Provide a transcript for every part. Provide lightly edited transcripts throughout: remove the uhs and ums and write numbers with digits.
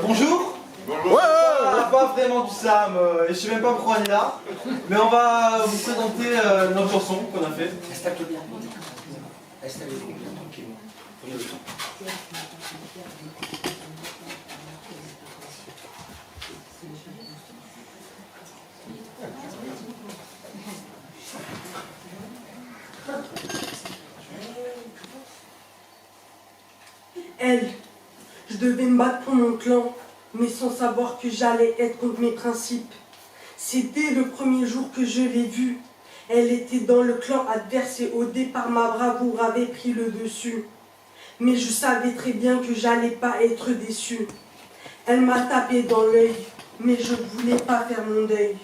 Bonjour. Bonjour. Ouais, pas vraiment du slam, et je sais même pas pourquoi on est là, mais on va vous présenter notre chanson qu'on a fait. Installe-toi bien. Installez-vous bien tranquillement. Prenez le temps. Elle, je devais me battre pour mon clan, mais sans savoir que j'allais être contre mes principes. C'était le premier jour que je l'ai vue. Elle était dans le clan adverse et au départ ma bravoure avait pris le dessus. Mais je savais très bien que j'allais pas être déçu. Elle m'a tapé dans l'œil, mais je voulais pas faire mon deuil.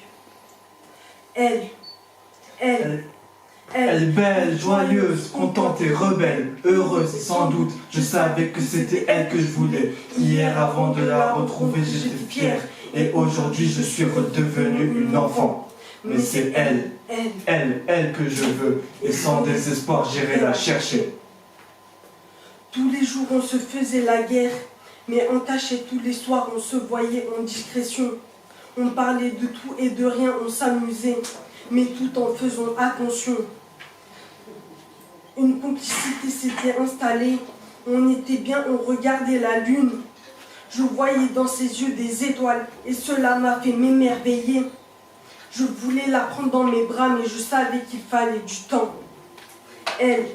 Elle belle, joyeuse, contente et rebelle, heureuse sans doute, je savais que c'était elle que je voulais. Hier avant de la retrouver j'étais fier, et aujourd'hui je suis redevenu une enfant. Mais c'est elle que je veux, et sans désespoir j'irai la chercher. Tous les jours on se faisait la guerre, mais en cachette tous les soirs on se voyait en discrétion. On parlait de tout et de rien, on s'amusait, mais tout en faisant attention. Une complicité s'était installée, on était bien, on regardait la lune. Je voyais dans ses yeux des étoiles et cela m'a fait m'émerveiller. Je voulais la prendre dans mes bras mais je savais qu'il fallait du temps. Elle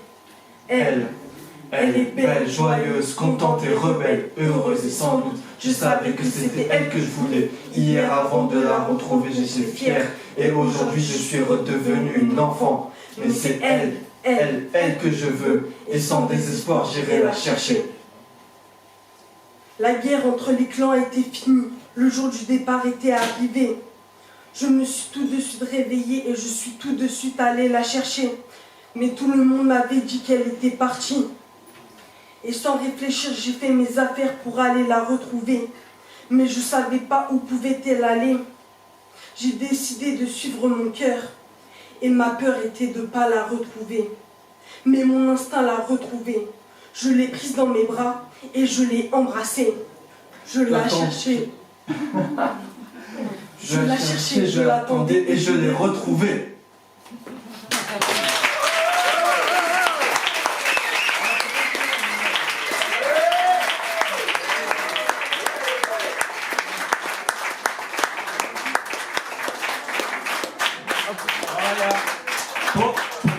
est belle, joyeuse, contente et rebelle, heureuse et sans doute, je savais que c'était elle que je voulais. Hier avant de la retrouver j'étais fier, et aujourd'hui je suis redevenu une enfant. Mais c'est elle que je veux, et sans désespoir j'irai la chercher. La guerre entre les clans était finie, le jour du départ était arrivé. Je me suis tout de suite réveillée et je suis tout de suite allée la chercher. Mais tout le monde m'avait dit qu'elle était partie. Et sans réfléchir, j'ai fait mes affaires pour aller la retrouver. Mais je ne savais pas où pouvait-elle aller. J'ai décidé de suivre mon cœur. Et ma peur était de ne pas la retrouver. Mais mon instinct l'a retrouvée. Je l'ai prise dans mes bras et je l'ai embrassée. Je la cherchais. Je la cherchais, je l'attendais et je l'ai retrouvée.